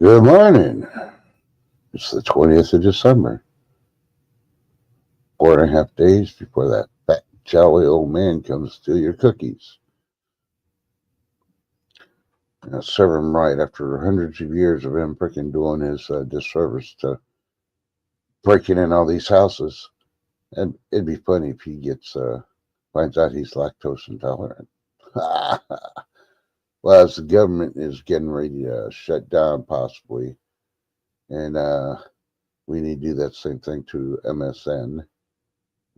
Good morning. It's the 20th of December. 4.5 days before that fat, jolly old man comes to steal your cookies. Serve him right after hundreds of years of him freaking doing his disservice to breaking in all these houses. And it'd be funny if he finds out he's lactose intolerant. Well, as the government is getting ready to shut down possibly, and we need to do that same thing to MSN.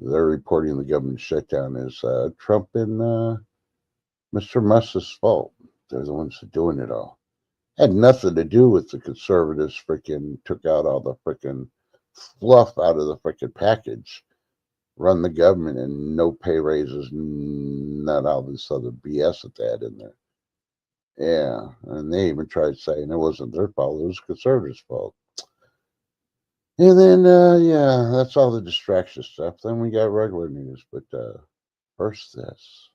They're reporting the government shutdown is Trump and Mr. Musk's fault. They're the ones doing it all. Had nothing to do with the conservatives freaking took out all the freaking fluff out of the freaking package, run the government, and no pay raises, not all this other BS that they had in there. Yeah, and they even tried saying it wasn't their fault, it was conservatives' fault. And then, yeah, that's all the distraction stuff. Then we got regular news, but first this.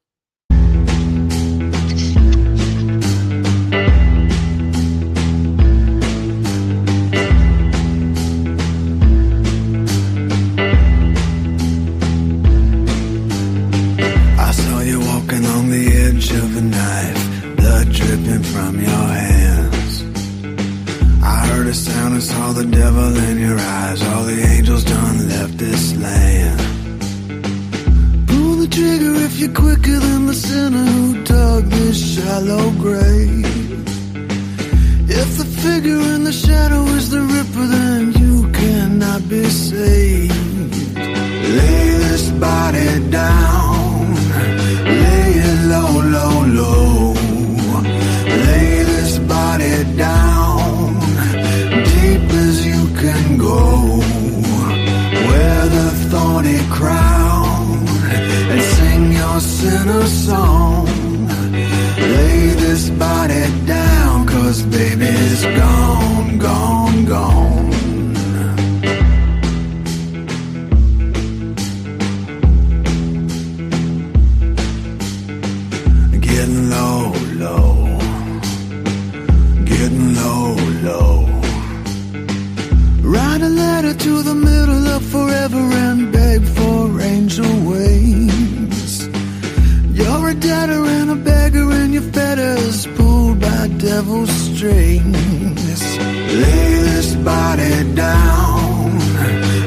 I saw you walking on the edge of a knife, blood dripping from your hands. I heard a sound and saw the devil in your eyes. All the angels done left this land. Pull the trigger if you're quicker than the sinner who dug this shallow grave. If the figure in the shadow is the Ripper, then you cannot be saved. Lay this body down, lay it low, low, low. Lay this body down, deep as you can go, wear the thorny crown and sing your sinner song. Lay this body down, 'cause baby it's gone, gone, gone. Getting low, low, getting low, low. Write a letter to the middle of forever and beg for angel wings. You're a debtor and a beggar in your fetters, pulled by devil's strings. Lay this body down,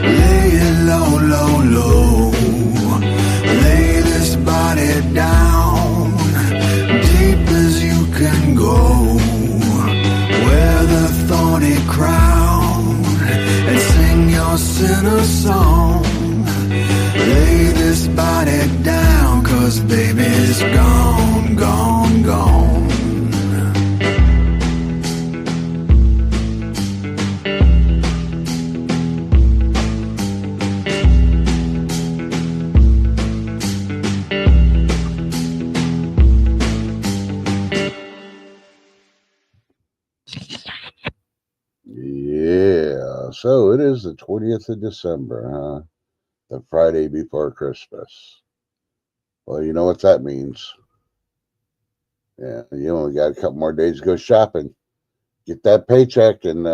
lay it low, low, low. Lay this body down, deep as you can go, wear the thorny crown and sing your sinner song. Lay this body down, 'cause baby it's gone, gone, gone. Yeah, so it is the 20th of December, huh? The Friday before Christmas. Well, you know what that means. Yeah, you only got a couple more days to go shopping. Get that paycheck and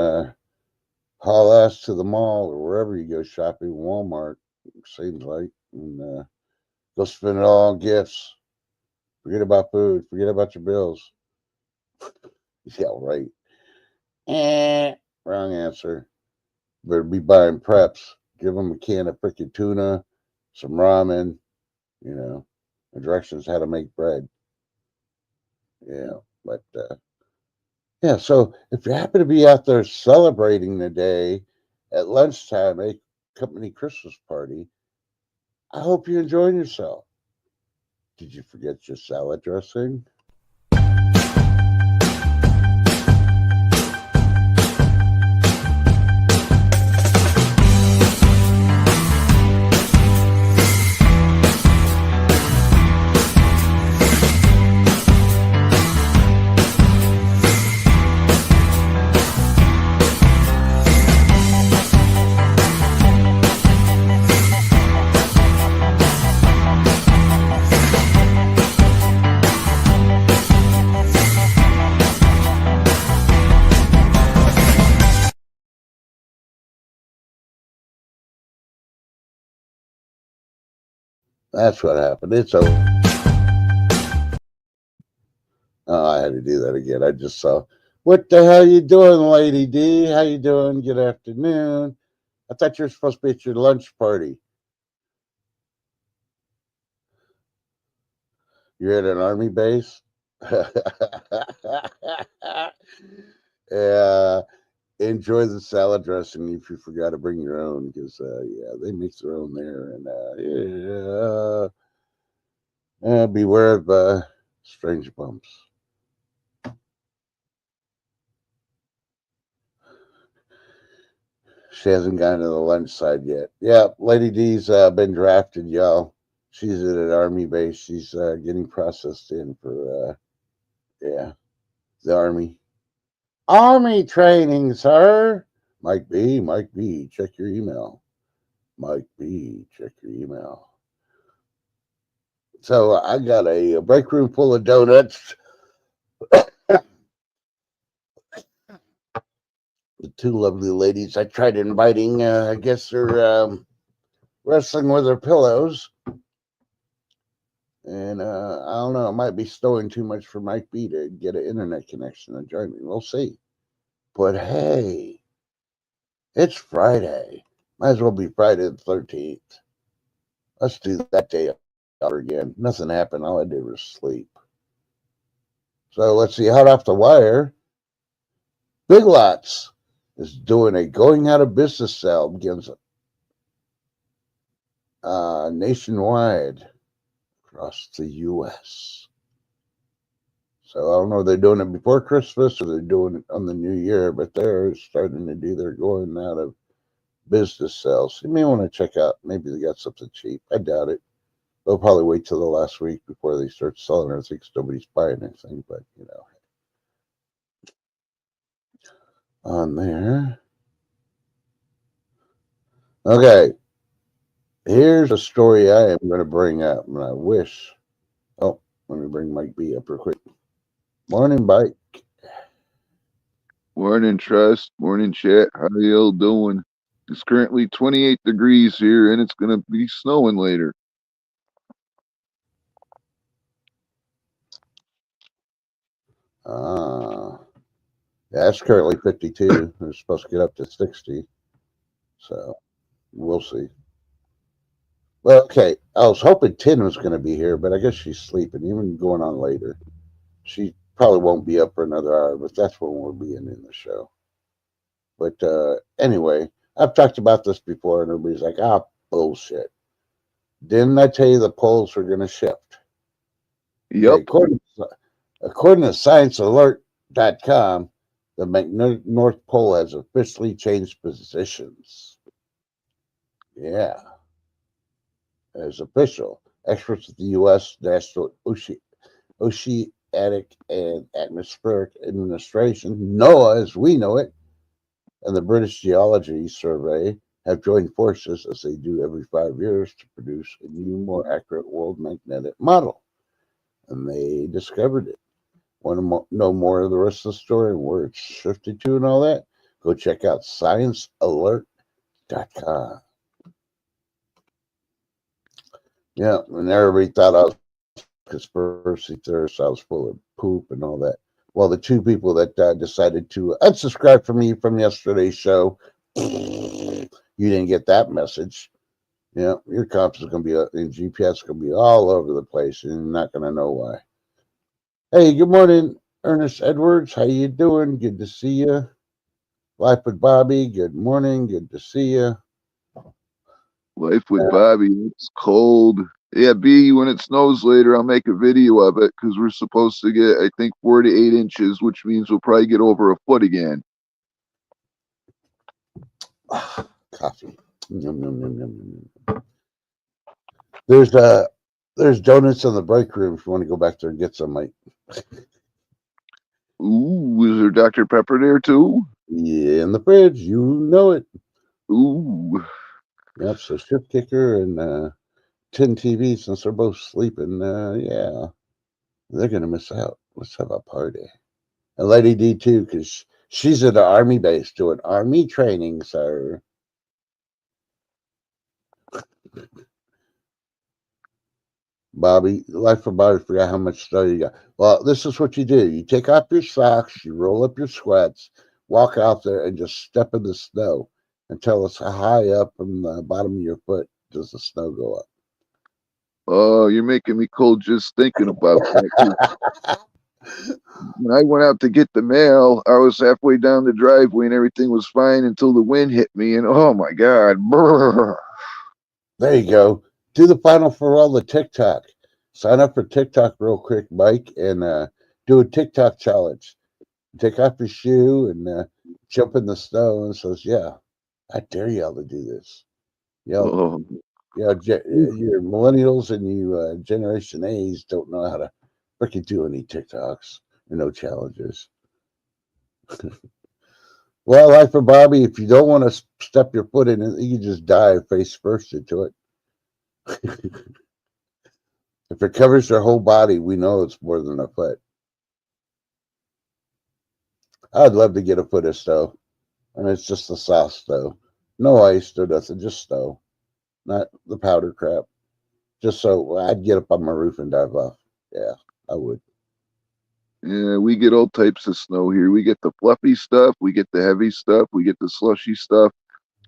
haul ass to the mall or wherever you go shopping, Walmart, seems like, and go spend it all on gifts. Forget about food. Forget about your bills. Yeah, right. Wrong answer. Better be buying preps. Give them a can of freaking tuna, some ramen, and directions how to make bread. Yeah, but yeah. So if you happen to be out there celebrating the day at lunchtime, a company Christmas party, I hope you're enjoying yourself. Did you forget your salad dressing? That's what happened. It's over. Oh, I had to do that again. I just saw. What the hell you doing, Lady D? How you doing? Good afternoon. I thought you were supposed to be at your lunch party. You're at an army base? Yeah. Enjoy the salad dressing if you forgot to bring your own, because yeah, they make their own there, and beware of strange bumps. She hasn't gotten to the lunch side yet. Yeah, Lady D's been drafted, y'all. She's at an army base. She's getting processed in for yeah, the army. Army training, sir. Mike B, check your email. Mike B, check your email. So I got a break room full of donuts. The two lovely ladies I tried inviting, I guess they're wrestling with their pillows. And I don't know, it might be stowing too much for Mike B to get an internet connection and join me. We'll see. But hey, it's Friday. Might as well be Friday the 13th. Let's do that day over again. Nothing happened. All I did was sleep. So let's see. Hot off the wire, Big Lots is doing a going out of business sale. Begins nationwide across the U.S. So I don't know if they're doing it before Christmas or they're doing it on the new year, but they're starting to do their going out of business sales. You may want to check out. Maybe they got something cheap. I doubt it. They'll probably wait till the last week before they start selling everything because nobody's buying anything. But you know, on there. Okay, here's a story I am going to bring up, and I wish. Oh, let me bring Mike B up real quick. Morning, Mike. Morning, Trust. Morning, chat. How y'all doing? It's currently 28 degrees here, and it's going to be snowing later. Yeah, it's currently 52. We're supposed to get up to 60. So we'll see. Well, okay. I was hoping Tin was going to be here, but I guess she's sleeping, even going on later. She probably won't be up for another hour, but that's when we'll be in the show. But anyway, I've talked about this before, and everybody's like, bullshit. Didn't I tell you the poles were going to shift? Yep. Okay, according to ScienceAlert.com, the North Pole has officially changed positions. Yeah, it's official. Experts at the U.S. National Oceanic and Atmospheric Administration, NOAA as we know it, and the British Geology Survey have joined forces, as they do every 5 years, to produce a new, more accurate world magnetic model. And they discovered it. Want to know more of the rest of the story and where it's shifted to and all that? Go check out ScienceAlert.com. Yeah, and everybody thought I was conspiracy theorist. I was full of poop and all that. Well, the two people that decided to unsubscribe from me from yesterday's show, you didn't get that message. Yeah, your comps is going to be in GPS is going to be all over the place, and you're not going to know why. Hey, good morning, Ernest Edwards. How you doing? Good to see you. Life with Bobby. Good morning. Good to see you. Life with Bobby. It's cold. Yeah, B, when it snows later, I'll make a video of it because we're supposed to get, I think, 4 to 8 inches, which means we'll probably get over a foot again. Coffee. Yum, yum, yum, yum, yum. There's donuts in the break room if you want to go back there and get some, Mike. Ooh, is there Dr. Pepper there too? Yeah, in the fridge. You know it. Ooh. Yep, so Shift Kicker and Tin TV, since they're both sleeping, yeah, they're going to miss out. Let's have a party. And Lady D, too, because she's at the Army base doing Army training, sir. Bobby, Life for Bobby forgot how much snow you got. Well, this is what you do. You take off your socks, you roll up your sweats, walk out there and just step in the snow until it's high up from the bottom of your foot. Does the snow go up? Oh, you're making me cold just thinking about that. When I went out to get the mail, I was halfway down the driveway and everything was fine until the wind hit me, and oh my God, brr. There you go. Do the final for all the TikTok. Sign up for TikTok real quick, Mike, and do a TikTok challenge. Take off your shoe and jump in the snow and says, "Yeah, I dare y'all to do this." Y'all, Oh, your millennials and you Generation A's don't know how to freaking do any TikToks or no challenges. Well, like for Bobby, if you don't want to step your foot in it, you can just dive face first into it. If it covers their whole body, we know it's more than a foot. I'd love to get a foot of snow, and it's just the soft snow. No ice, no nothing, just snow, not the powder crap. Just so I'd get up on my roof and dive off. Yeah, I would. yeah, we get all types of snow here. We get the fluffy stuff, we get the heavy stuff, we get the slushy stuff.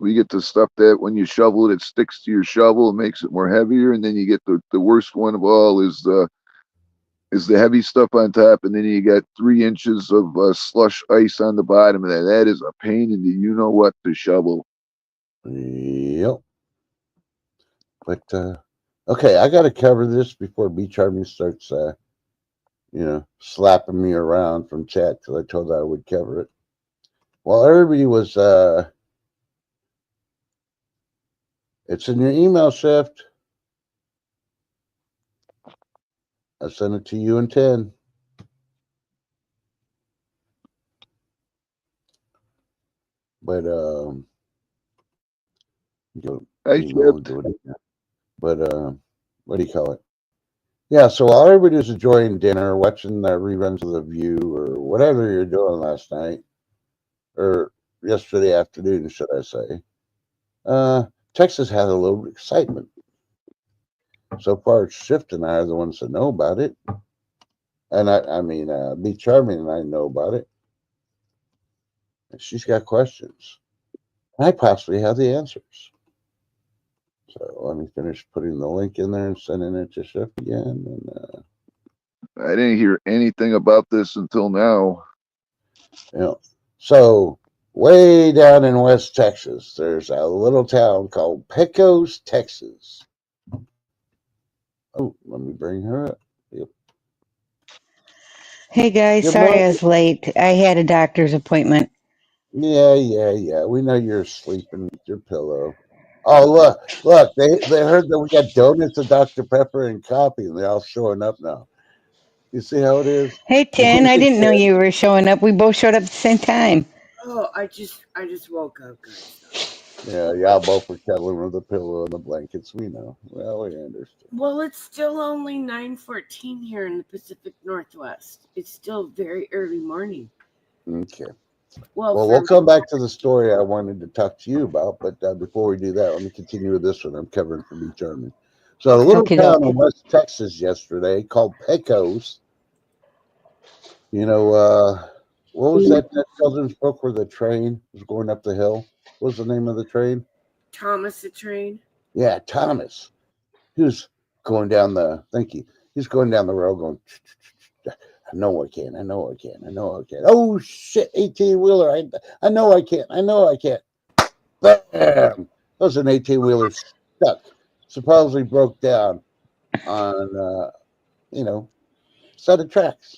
We get the stuff that when you shovel it, it sticks to your shovel and makes it more heavier. And then you get the worst one of all is the heavy stuff on top, and then you got 3 inches of slush ice on the bottom of that. That is a pain in the you know what to shovel. Yep. But okay, I got to cover this before Beach Army starts, slapping me around from chat because I told her I would cover it. Well, everybody was. It's in your email, Shift. I sent it to you in 10. But go I email and shipped. do it. But what do you call it? Yeah, so while everybody was enjoying dinner, watching the reruns of The View or whatever you're doing last night or yesterday afternoon, should I say, Texas had a little excitement. So far, Shift and I are the ones that know about it. And I mean, Beach Army and I know about it. And she's got questions. I possibly have the answers. So let me finish putting the link in there and sending it to Shift again. And I didn't hear anything about this until now. So way down in West Texas, there's a little town called Pecos, Texas. Oh, let me bring her up. Yep. Hey guys, Good sorry I morning. was late. I had a doctor's appointment. Yeah. We know you're sleeping with your pillow. Oh, look, they heard that we got donuts and Dr. Pepper and coffee, and they're all showing up now. You see how it is? Hey Tin, I didn't know you were showing up. We both showed up at the same time. Oh, I just woke up, guys. Yeah, y'all both were cuddling with the pillow and the blankets. We know. Well, we understand. Well, it's still only 9:14 here in the Pacific Northwest. It's still very early morning. Okay. Well, Well, we'll come back to the story I wanted to talk to you about, but before we do that, let me continue with this one. I'm covering for Beach Army. So, a little town in West Texas yesterday called Pecos. What was that children's book where the train was going up the hill? What was the name of the train? Thomas the Train. Yeah, Thomas. He was going down the. Thank you. He's going down the road going. I know I can. I know I can. I know I can. Oh shit! 18-wheeler. I know I can't. I know I can't. Bam! That was an 18-wheeler stuck. Supposedly broke down on set of tracks.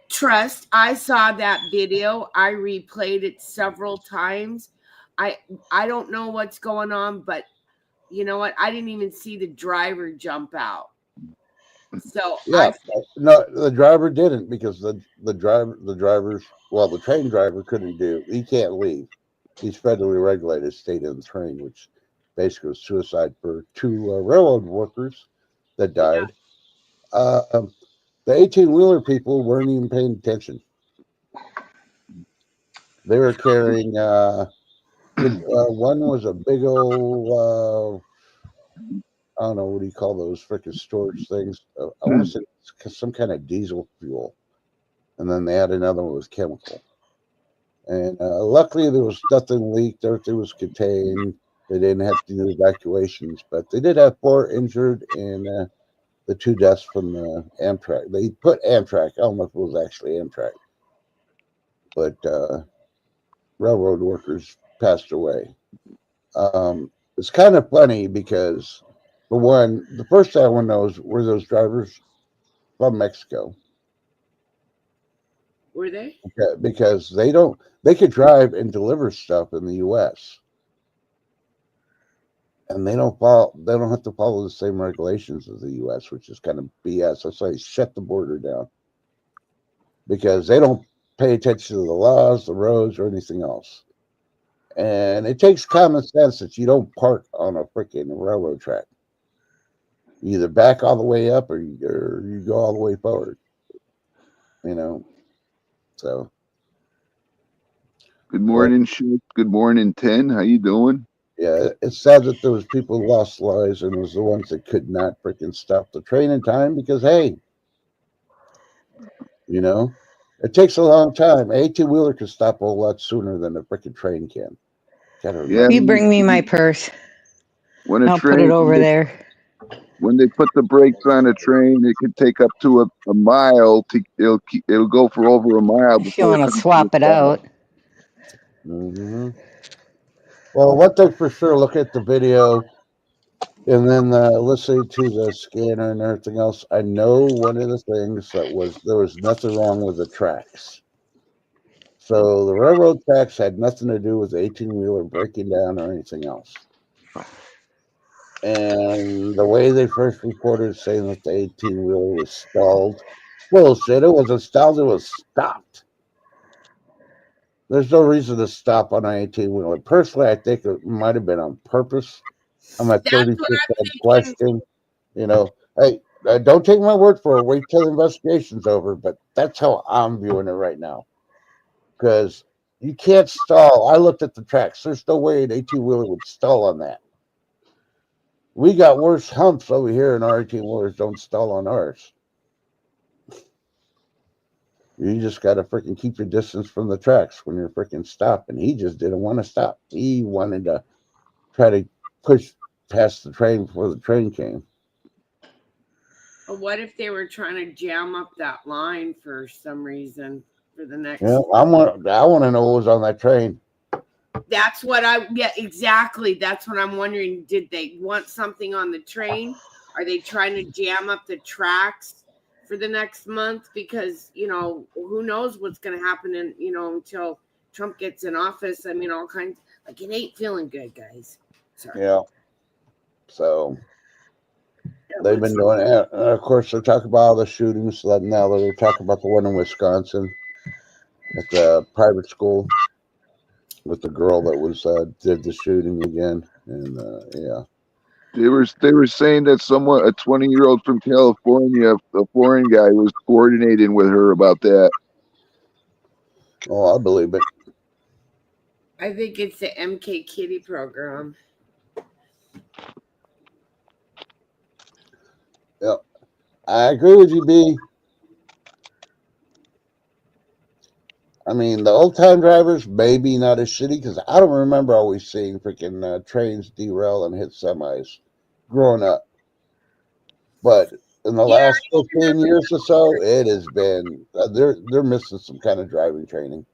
Trust, I saw that video. I replayed it several times. I don't know what's going on, but you know what? I didn't even see the driver jump out. So yeah, no, the driver didn't because the train driver couldn't do. He can't leave. He's federally regulated, stayed in the train, which basically was suicide for two railroad workers that died. Yeah. The 18-wheeler people weren't even paying attention. They were carrying. One was a big old I don't know, what do you call those freaking storage things? I want to say it's some kind of diesel fuel. And then they had another one with chemical. And luckily, there was nothing leaked. Everything was contained. They didn't have to do evacuations, but they did have 4 injured and the 2 deaths from the Amtrak. They put Amtrak. I don't know if it was actually Amtrak, but railroad workers passed away. It's kind of funny because, for one, the first thing I want to know is, were those drivers from Mexico? Were they? Okay, because they could drive and deliver stuff in the U.S. and they don't have to follow the same regulations as the U.S., which is kind of BS. That's why they shut the border down, because they don't pay attention to the laws, the roads, or anything else. And it takes common sense that you don't park on a freaking railroad track. You either back all the way up or you go all the way forward. So. Good morning, Ship. Good morning, 10. How you doing? Yeah, it's sad that there was people who lost lives, and it was the ones that could not freaking stop the train in time because, hey, it takes a long time. An 18-wheeler can stop a whole lot sooner than a freaking train can. Yeah. You bring me my purse. When a I'll train, put it over there. when they put the brakes on a train, it could take up to a mile. It'll go for over a mile If you before want to comes to swap a it stop. out. Mm-hmm. Well, one thing for sure, look at the video and then listening to the scanner and everything else. I know one of the things there was nothing wrong with the tracks. So the railroad tracks had nothing to do with the 18-wheeler breaking down or anything else. And the way they first reported saying that the 18-wheeler was stalled, bullshit. It wasn't stalled, it was stopped. There's no reason to stop on an 18-wheeler. Personally, I think it might have been on purpose. I'm a 30% question. Hey, don't take my word for it. Wait till the investigation's over. But that's how I'm viewing it right now. Because you can't stall. I looked at the tracks. There's no way an 18-wheeler would stall on that. We got worse humps over here, and our 18-wheelers don't stall on ours. You just got to freaking keep your distance from the tracks when you're freaking stopping. He just didn't want to stop. He wanted to try to push past the train before the train came. But what if they were trying to jam up that line for some reason for the next? Yeah, I want to know what was on that train. That's what exactly. That's what I'm wondering. Did they want something on the train? Are they trying to jam up the tracks for the next month? Because, who knows what's going to happen until Trump gets in office. I mean, all kinds, like, it ain't feeling good, guys. Sorry. Yeah. So they've been doing it. Of course, they're talking about all the shootings. Now they're talking about the one in Wisconsin at the private school with the girl that did the shooting again. And yeah. They were saying that a 20-year-old from California, a foreign guy, was coordinating with her about that. Oh, I believe it. I think it's the MK Kitty program. Yep. I agree with you, B. I mean, the old-time drivers maybe not as shitty, because I don't remember always seeing freaking trains derail and hit semis growing up. But in the last 15 years or so, it has been they're missing some kind of driving training.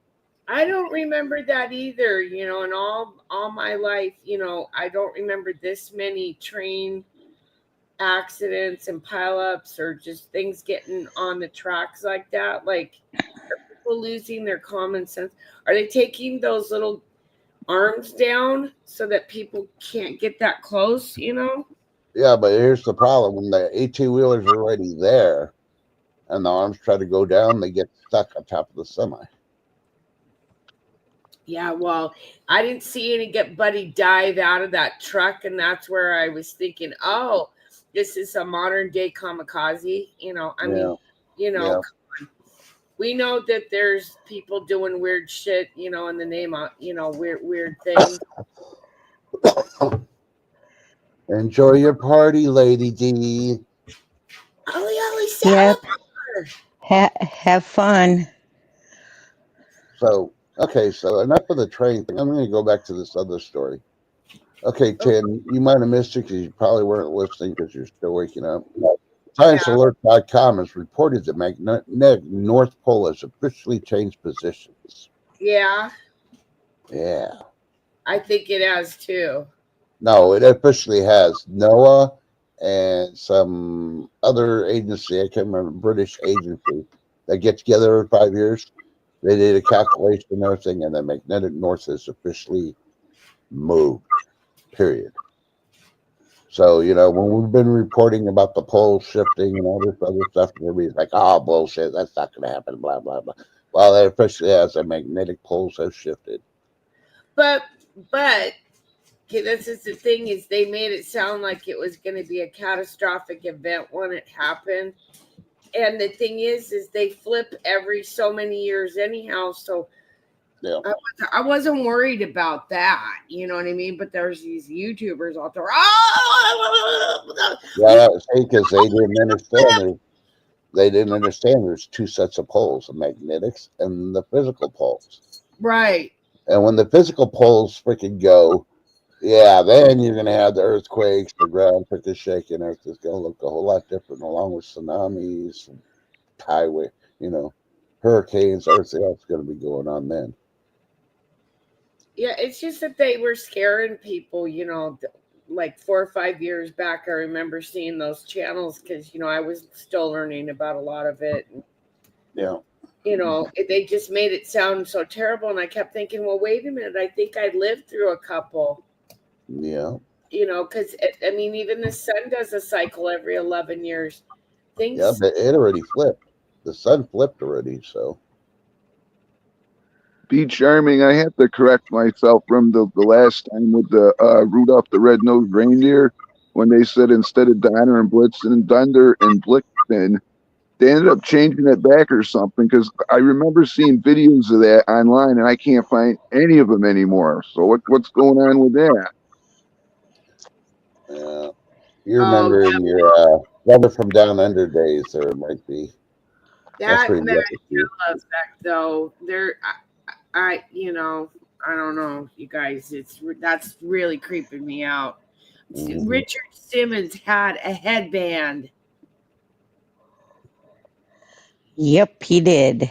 I don't remember that either. In all my life, I don't remember this many train accidents and pileups or just things getting on the tracks like that. Like, are people losing their common sense? Are they taking those little arms down so that people can't get that close? Yeah, but here's the problem: when the 18-wheelers are already there, and the arms try to go down, they get stuck on top of the semi. Yeah, well, I didn't see anybody dive out of that truck, and that's where I was thinking, oh, this is a modern day kamikaze. I mean, come on. We know that there's people doing weird shit, in the name of, weird things. Enjoy your party, Lady D. Ollie, Ollie, Yep. salad. Have fun. So, okay, so enough of the train thing. I'm going to go back to this other story. Okay, Tim, you might have missed it because you probably weren't listening because you're still waking up. ScienceAlert.com has reported the magnetic North Pole has officially changed positions. Yeah, Yeah. I think it has too. No, it officially has. NOAA and some other agency, I can't remember, British agency, that get together every 5 years. They did a calculation and everything, and the magnetic north has officially moved, period. So, when we've been reporting about the pole shifting and all this other stuff, everybody's like, oh, bullshit, that's not going to happen, blah, blah, blah. Well, it officially has. The magnetic poles have shifted. But okay, this is the thing, is they made it sound like it was going to be a catastrophic event when it happened. And the thing is they flip every so many years anyhow. So Yeah. I wasn't worried about that. You know what I mean? But there's these YouTubers out there. Oh! Yeah, because they didn't understand. They didn't understand there's two sets of poles, the magnetics and the physical poles. Right. And when the physical poles freaking go, yeah, then you're going to have the earthquakes, the ground freaking shaking. Everything's going to look a whole lot different, along with tsunamis, highway, hurricanes, everything else is going to be going on then. Yeah, it's just that they were scaring people, like 4 or 5 years back. I remember seeing those channels because, I was still learning about a lot of it. Yeah. They just made it sound so terrible. And I kept thinking, well, wait a minute. I think I lived through a couple. Yeah. Because, even the sun does a cycle every 11 years. Yeah, but it already flipped. The sun flipped already, so. Be charming. I have to correct myself from the last time with the Rudolph the Red-Nosed Reindeer, when they said instead of Donner and Blitzen and Dunder and Blitzen, they ended up changing it back or something, because I remember seeing videos of that online and I can't find any of them anymore. So what's going on with that? Yeah. You remember in your Brother from Down Under days, there might be. That Mandela effect, though, I don't know, you guys. That's really creeping me out. Mm-hmm. Richard Simmons had a headband. Yep, he did.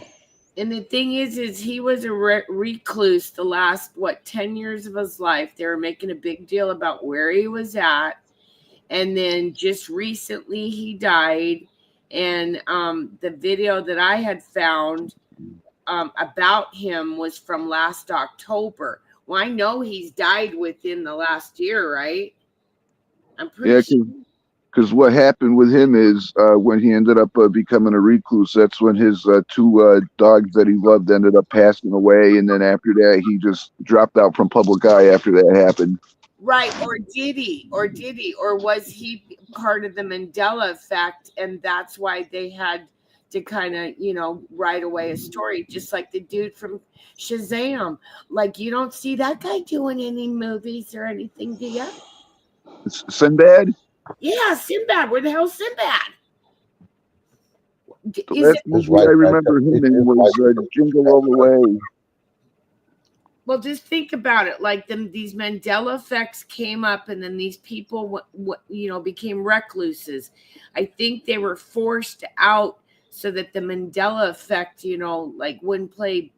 And the thing is he was a recluse the last 10 years of his life. They were making a big deal about where he was at, and then just recently he died. And the video that I had found about him was from last October. Well, I know he's died within the last year, right? I'm pretty sure. Because what happened with him is when he ended up becoming a recluse, that's when his two dogs that he loved ended up passing away. And then after that, he just dropped out from public eye after that happened. Right. Or did he? Or was he part of the Mandela effect? And that's why they had to kind of, write away a story, just like the dude from Shazam. Like, you don't see that guy doing any movies or anything, do you? Sinbad? Yeah, Sinbad. Where the hell's Sinbad? The last movie I remember him in was Jingle All the Way. Well, just think about it. Like these Mandela effects came up, and then these people, became recluses. I think they were forced out so that the Mandela effect, wouldn't play,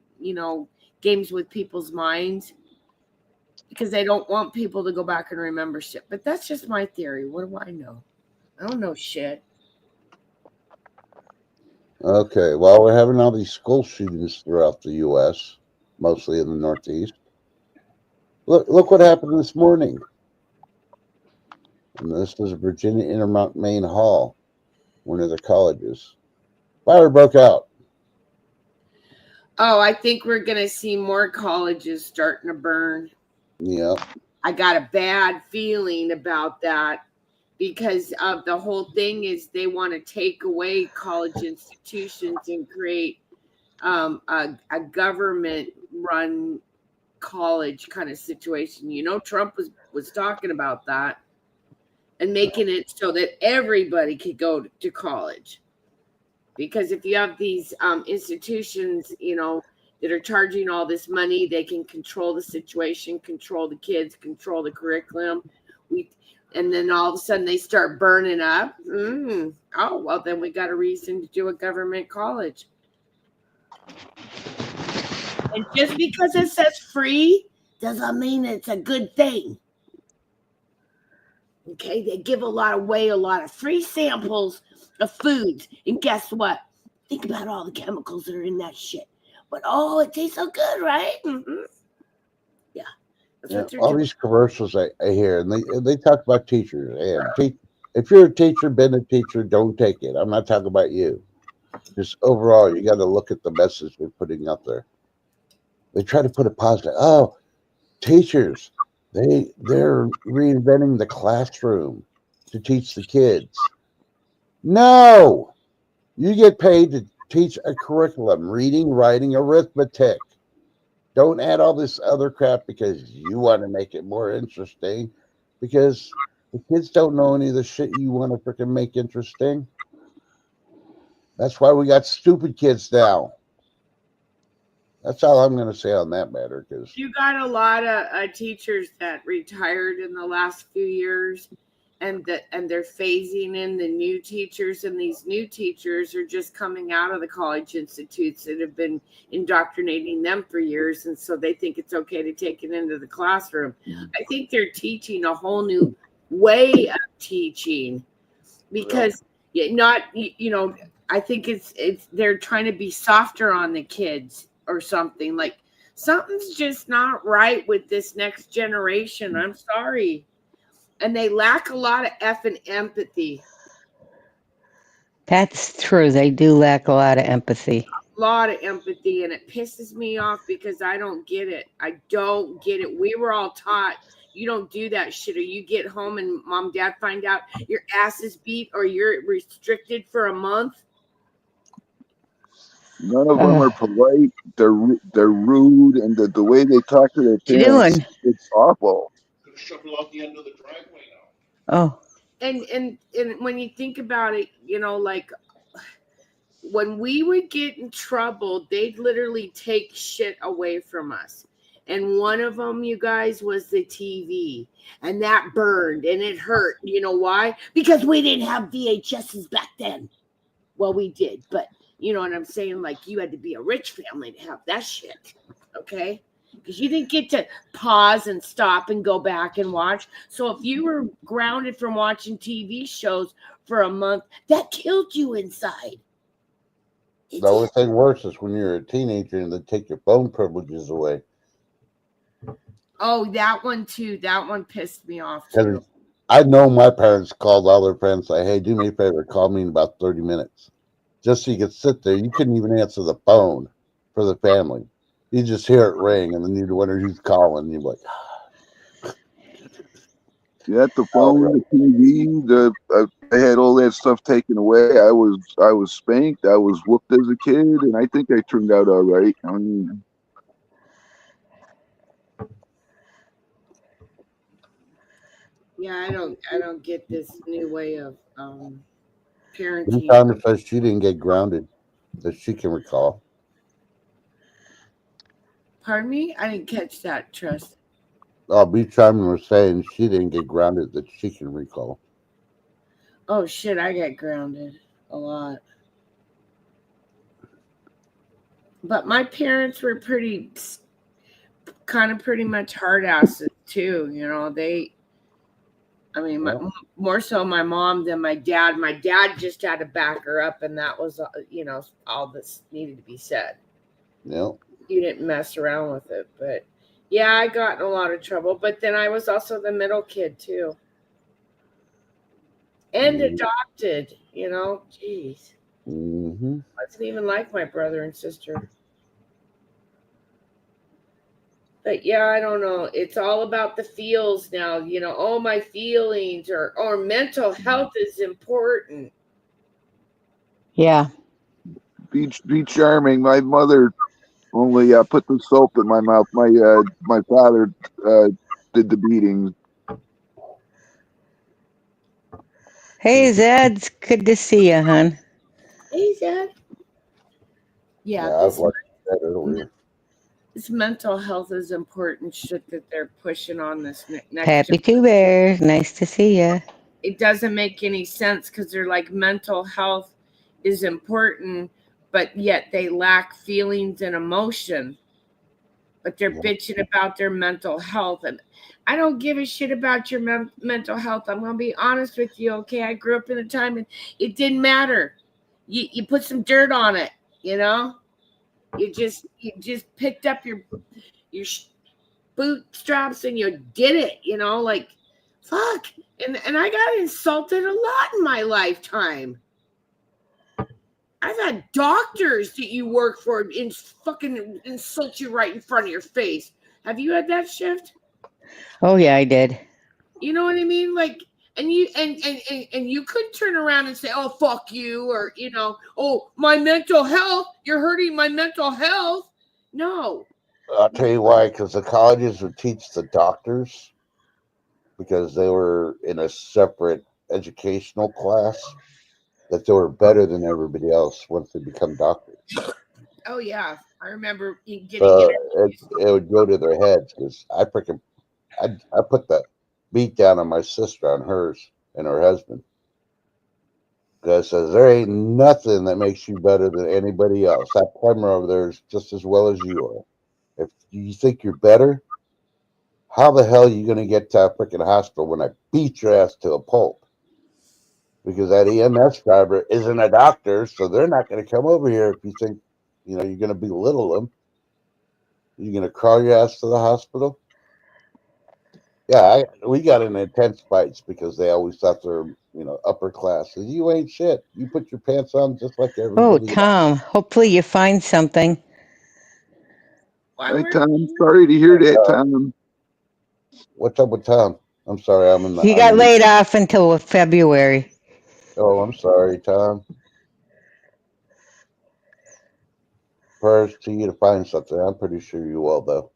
games with people's minds, because they don't want people to go back and remember shit. But that's just my theory. What do I know? I don't know shit. Okay, well, we're having all these school shootings throughout the U.S., mostly in the Northeast. Look what happened this morning. And this was Virginia Intermont Main Hall, one of the colleges. Fire broke out. Oh, I think we're going to see more colleges starting to burn. Yeah. I got a bad feeling about that, because of the whole thing is they want to take away college institutions and create a government-run college kind of situation. Trump was talking about that. and making it so that everybody could go to college. Because if you have these institutions, that are charging all this money, they can control the situation, control the kids, control the curriculum. And then all of a sudden they start burning up. Oh, well, then we got a reason to do a government college. And just because it says free doesn't mean it's a good thing. Okay, they give away a lot of free samples of foods. And guess what? Think about all the chemicals that are in that shit. But it tastes so good, right? Yeah. That's what they're All doing. these commercials I hear, and they talk about teachers. And if you're a teacher, been a teacher, don't take it. I'm not talking about you. Just overall, you got to look at the message they're putting out there. They try to put a positive. Oh, teachers, they're reinventing the classroom to teach the kids. No, you get paid to teach a curriculum: reading, writing, arithmetic. Don't add all this other crap because you want to make it more interesting, because the kids don't know any of the shit you want to freaking make interesting. That's why we got stupid kids now. That's all I'm going to say on that matter. Because you got a lot of teachers that retired in the last few years, and they're phasing in the new teachers, and these new teachers are just coming out of the college institutes that have been indoctrinating them for years, and so they think it's okay to take it into the classroom. I think they're teaching a whole new way of teaching, because I think it's they're trying to be softer on the kids or something. Like, something's just not right with this next generation. I'm sorry. And they lack a lot of effing empathy. That's true. They do lack a lot of empathy. A lot of empathy, and it pisses me off because I don't get it. I don't get it. We were all taught you don't do that shit, or you get home and mom, dad find out your ass is beat or you're restricted for a month. None of them are polite. They're rude, and the way they talk to their parents, it's awful. Could shovel out the end of the driveway now. Oh. And when you think about it, like when we would get in trouble, they'd literally take shit away from us. And one of them, you guys, was the TV, and that burned and it hurt. You know why? Because we didn't have VHSs back then. Well, we did, but you know what I'm saying? Like, you had to be a rich family to have that shit, okay? Because you didn't get to pause and stop and go back and watch. So if you were grounded from watching TV shows for a month, that killed you inside. The only thing worse is when you're a teenager and they take your phone privileges away. Oh, that one too. That one pissed me off too. I know my parents called all their friends, like, hey, do me a favor, call me in about 30 minutes. Just so you could sit there. You couldn't even answer the phone for the family. You just hear it ring, and then you'd wonder who's calling. And you're like, yeah, the phone, the TV, I had all that stuff taken away. I was spanked. I was whooped as a kid, and I think I turned out all right. I mean, yeah, I don't get this new way of parenting. Tommy says she didn't get grounded that she can recall. Pardon me? I didn't catch that, Trust. B. Charmin was saying she didn't get grounded that she can recall. Oh shit, I got grounded a lot. But my parents were pretty much hard asses too. More so my mom than my dad. My dad just had to back her up, and that was, all this needed to be said. Yeah. You didn't mess around with it. But yeah, I got in a lot of trouble. But then I was also the middle kid too. And adopted, Jeez. Mm-hmm. Wasn't even like my brother and sister. But yeah, I don't know. It's all about the feels now. My feelings or mental health is important. Yeah. Be charming. My mother only put the soap in my mouth. My father did the beating. Hey, Zed, it's good to see you, hon. Hey, Dad. Yeah, Yeah, I was watching that earlier. this mental health is important shit that they're pushing on this next Happy gen. Two Bears. Nice to see you. It doesn't make any sense because they're like mental health is important, but yet they lack feelings and emotion. But they're Yeah. bitching about their mental health, and I don't give a shit about your mental health. I'm gonna be honest with you, okay? I grew up in a time and it didn't matter. You put some dirt on it, you know. You just picked up your bootstraps and you did it, you know, like fuck. And I got insulted a lot in my lifetime. I've had doctors that you work for fucking insult you right in front of your face. Have you had that shift? Oh, yeah, I did. You know what I mean? Like, and you could turn around and say, "Oh, fuck you," or you know, "Oh, my mental health. You're hurting my mental health." No. I'll tell you why, because the colleges would teach the doctors because they were in a separate educational class that they were better than everybody else once they become doctors. Oh yeah, I remember getting So introduced. it would go to their heads because I put the beat down on my sister on hers and her husband. Because says there ain't nothing that makes you better than anybody else. That plumber over there is just as well as you are. If you think you're better, how the hell are you going to get to a freaking hospital when I beat your ass to a pulp? Because that EMS driver isn't a doctor, so they're not going to come over here if you think, you're going to belittle them. You're going to crawl your ass to the hospital. Yeah, we got in intense fights because they always thought they're, upper class. So you ain't shit. You put your pants on just like Oh, everybody else. Tom, hopefully you find something. Why Hi, were Tom. Sorry to hear that, Uh, Tom. what's up with Tom? I'm sorry, I'm in the He got laid off until February. Oh, I'm sorry, Tom. Prayers to you to find something. I'm pretty sure you will, though.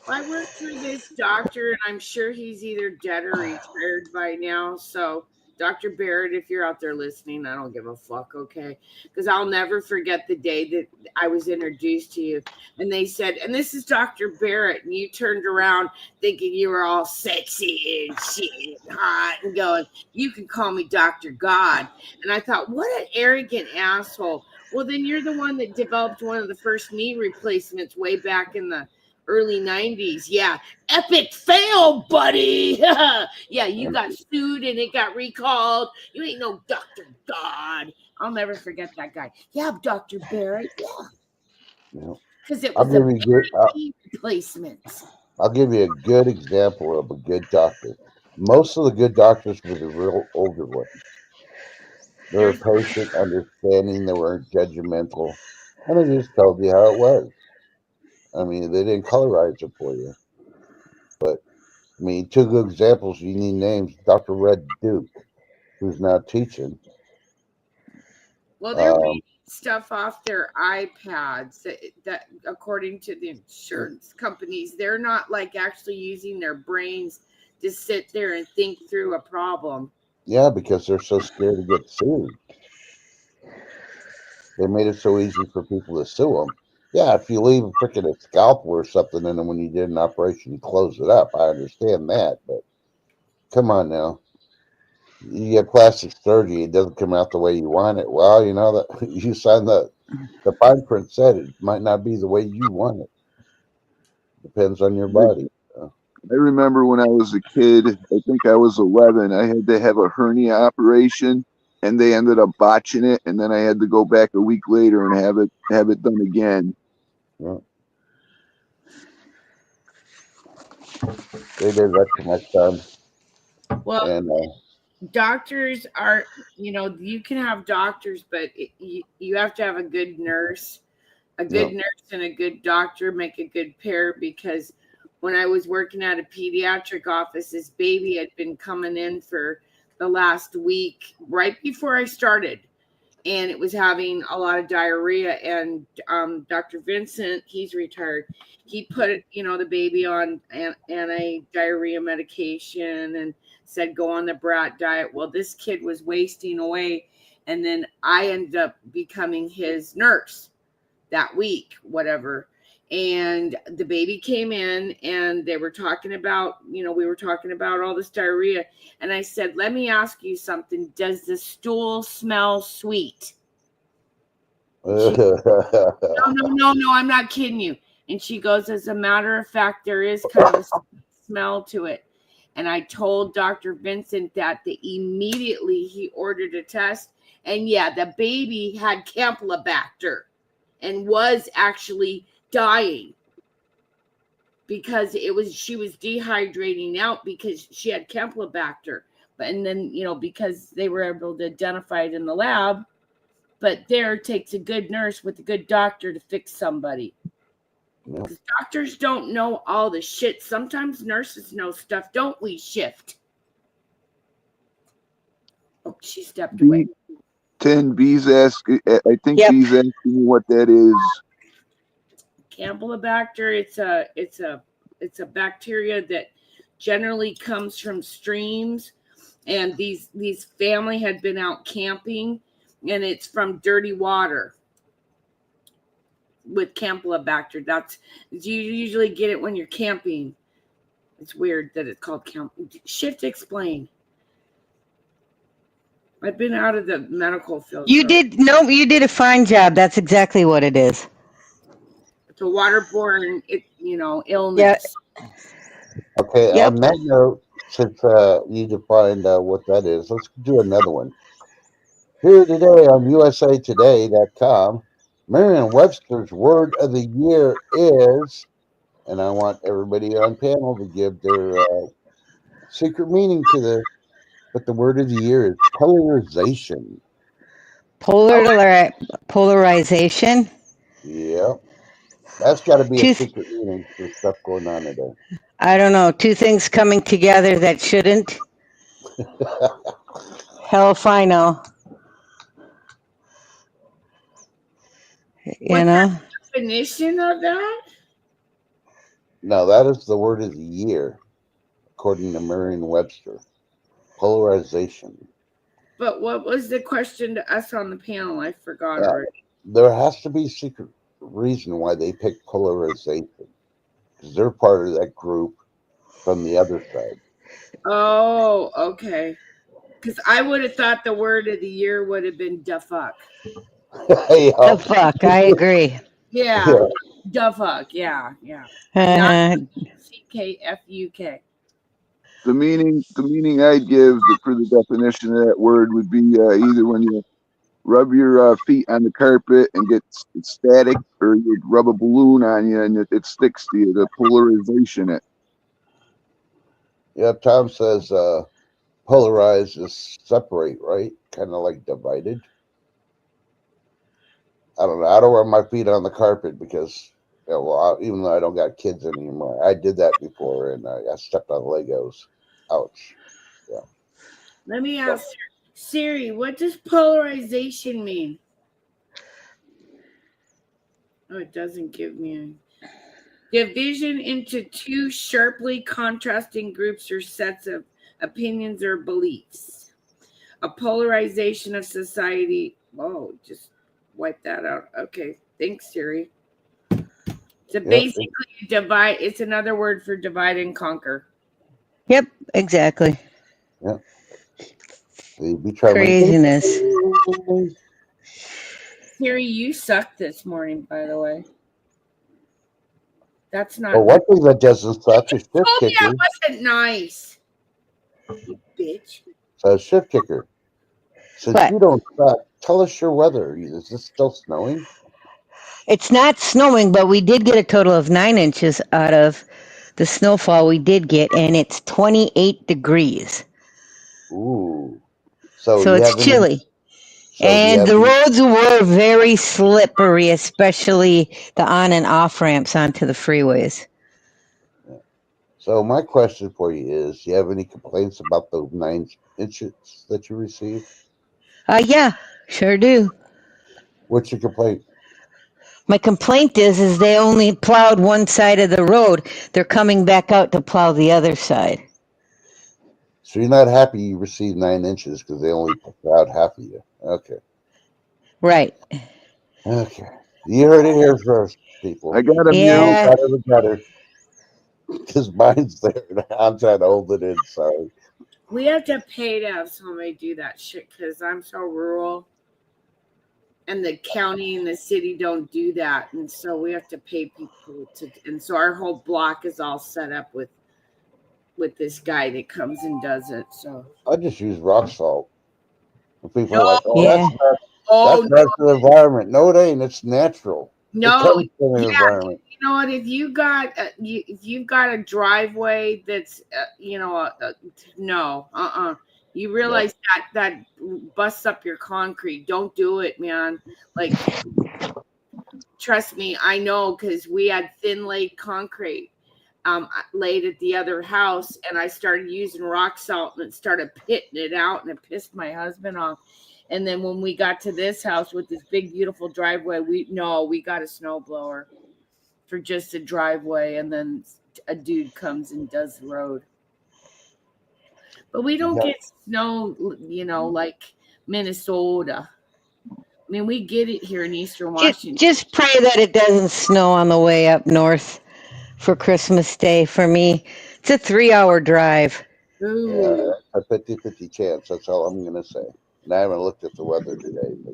I worked for this doctor, and I'm sure he's either dead or retired by now. So, Dr. Barrett, if you're out there listening, I don't give a fuck, okay? Because I'll never forget the day that I was introduced to you. And they said, and this is Dr. Barrett, and you turned around thinking you were all sexy and shit and hot and going, you can call me Dr. God. And I thought, what an arrogant asshole. Well, then you're the one that developed one of the first knee replacements way back in the early 90s. Yeah. Epic fail, buddy. Yeah, you got sued and it got recalled. You ain't no Dr. God. I'll never forget that guy. Yeah, Dr. Barrett. Yeah. Because it I'll was a give you good. knee replacement. I'll give you a good example of a good doctor. Most of the good doctors were the real older ones. They were There's patient, understanding. They weren't judgmental, and they just told you how it was. I mean, they didn't colorize it for you. But I mean, two good examples. You need names. Dr. Red Duke, who's now teaching. well, they're Um, reading stuff off their iPads that according to the insurance companies, they're not like actually using their brains to sit there and think through a problem. yeah, because they're so scared to get sued. They made it so easy for people to sue them. Yeah, if you leave a freaking a scalpel or something in them when you did an operation, you close it up. I understand that, but come on now. You get plastic surgery, it doesn't come out the way you want it. Well, you know that you signed the fine print said it might not be the way you want it. Depends on your body. I remember when I was a kid, I think I was 11, I had to have a hernia operation and they ended up botching it, and then I had to go back a week later and have it done again. Yeah. They did that to my son, Well, and doctors are, you can have doctors, but you have to have a good nurse. A good nurse and a good doctor make a good pair, because when I was working at a pediatric office, this baby had been coming in for the last week right before I started, and it was having a lot of diarrhea. And Dr. Vincent, he's retired, he put the baby on anti-diarrhea medication and said go on the brat diet. Well, this kid was wasting away, and then I ended up becoming his nurse that week, whatever. And the baby came in, and they were talking about, we were talking about all this diarrhea. And I said, let me ask you something. Does the stool smell sweet? No, I'm not kidding you. And she goes, as a matter of fact, there is kind of a smell to it. And I told Dr. Vincent that immediately he ordered a test. And yeah, the baby had Campylobacter and was actually dying because she was dehydrating out because she had Campylobacter. And then, because they were able to identify it in the lab, but there takes a good nurse with a good doctor to fix somebody. Yeah. Doctors don't know all the shit. Sometimes nurses know stuff, don't we, Shift? Oh, she stepped away. 10 B's asking. I think Yep. B's asking what that is. Campylobacter, it's a bacteria that generally comes from streams, and these family had been out camping, and it's from dirty water with Campylobacter. You usually get it when you're camping. It's weird that it's called Shift, explain. I've been out of the medical field. You did a fine job. That's exactly what it is. It's a waterborne, illness. Yeah. Okay, Yep. on that note, since you defined what that is, let's do another one. Here today on usatoday.com, Merriam-Webster's word of the year is, and I want everybody on panel to give their secret meaning to this, but the word of the year is polarization. Polarization. Yep. That's got to be a Two- secret meaning for stuff going on today. I don't know. Two things coming together that shouldn't. Hell if I know. What's the definition of that? No, that is the word of the year, according to Merriam-Webster. Polarization. But what was the question to us on the panel? I forgot already. There has to be a secret reason why they picked polarization, because they're part of that group from the other side. Oh, okay. Because I would have thought the word of the year would have been "da fuck." The fuck, I agree. Yeah, da fuck. Yeah. CKFUK. The meaning I'd give for the definition of that word would be either when you rub your feet on the carpet and get static, or you rub a balloon on you and it sticks to you. The polarization. Yeah, Tom says polarize is separate, right? Kind of like divided. I don't know. I don't rub my feet on the carpet because, even though I don't got kids anymore, I did that before and I stepped on Legos. Ouch. Yeah. Let me ask Siri, what does polarization mean? Oh, it doesn't give me a division into two sharply contrasting groups or sets of opinions or beliefs. A polarization of society. Whoa, just wipe that out. Okay, thanks, Siri. So basically, divide. It's another word for divide and conquer. Yep, exactly. Yep. Craziness. Siri, you sucked this morning, by the way. That's not. Well, one thing that doesn't suck is shift kicker. That wasn't nice. You bitch. So shift kicker. Since What? you don't suck, tell us your weather. Is this still snowing? It's not snowing, but we did get a total of 9 inches out of the snowfall we did get, and it's 28 degrees. Ooh. So it's chilly. And the roads were very slippery, especially the on and off ramps onto the freeways. So my question for you is, do you have any complaints about the 9 inches that you received? Yeah, sure do. What's your complaint? My complaint is they only plowed one side of the road. They're coming back out to plow the other side. So you're not happy you received 9 inches because they only took out half of you. Okay. Right. Okay. You heard it here first, people. I got a mute. Yeah. Better the better. Because mine's there. I'm trying to hold it in. Sorry. We have to pay to have somebody do that shit because I'm so rural. And the county and the city don't do that. And so we have to pay people to, and so our whole block is all set up with this guy that comes and does it. So I just use rock salt. And people No. are like, oh, Yeah. oh that's bad for the environment. No, it ain't. It's natural. It no, comes from the yeah. environment. You know what? If you got if you've got a driveway that's no, you realize that busts up your concrete. Don't do it, man. Like, trust me, I know because we had thin laid concrete laid at the other house, and I started using rock salt, and it started pitting it out, and it pissed my husband off. And then when we got to this house with this big beautiful driveway, we got a snow blower for just a driveway, and then a dude comes and does the road. But we don't get snow, like Minnesota. I mean, we get it here in Eastern Washington. Just pray that it doesn't snow on the way up north for Christmas Day. For me, it's a 3-hour drive. Ooh. A 50-50 chance. That's all I'm going to say. And I haven't looked at the weather today. But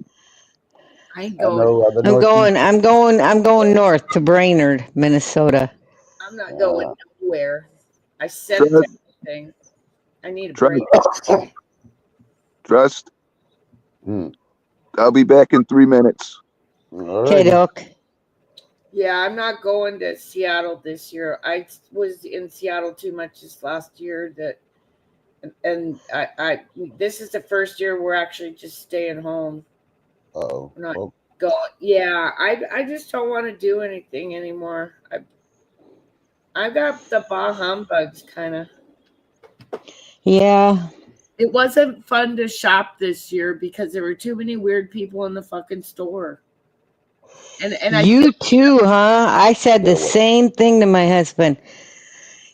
I I go. know the I'm going north to Brainerd, Minnesota. I'm not going nowhere. I said everything. I need a break. Trust. I'll be back in 3 minutes. Okay, Doc. Yeah, I'm not going to Seattle this year. I was in Seattle too much this last year and I this is the first year we're actually just staying home. Uh-oh. We're not going. Yeah, I just don't want to do anything anymore. I got the bah humbugs kind of. Yeah. It wasn't fun to shop this year because there were too many weird people in the fucking store. And you too, huh? I said the same thing to my husband.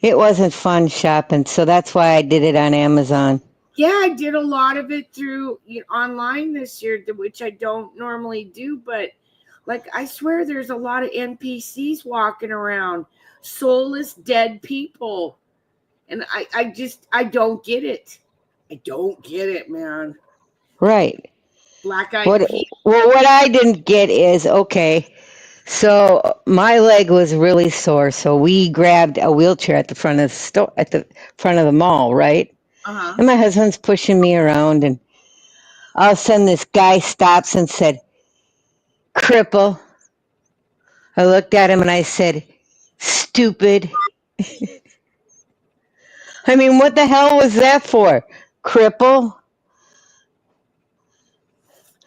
It wasn't fun shopping, so that's why I did it on Amazon. Yeah, I did a lot of it through online this year, which I don't normally do. But like, I swear there's a lot of NPCs walking around, soulless dead people. And I don't get it. I don't get it, man. Right. Black eyed people. Well, what I didn't get is, okay, so my leg was really sore, so we grabbed a wheelchair at the front of the store, at the front of the mall, right? Uh-huh. And my husband's pushing me around, and all of a sudden this guy stops and said, "Cripple." I looked at him and I said, "Stupid." I mean, what the hell was that for? Cripple?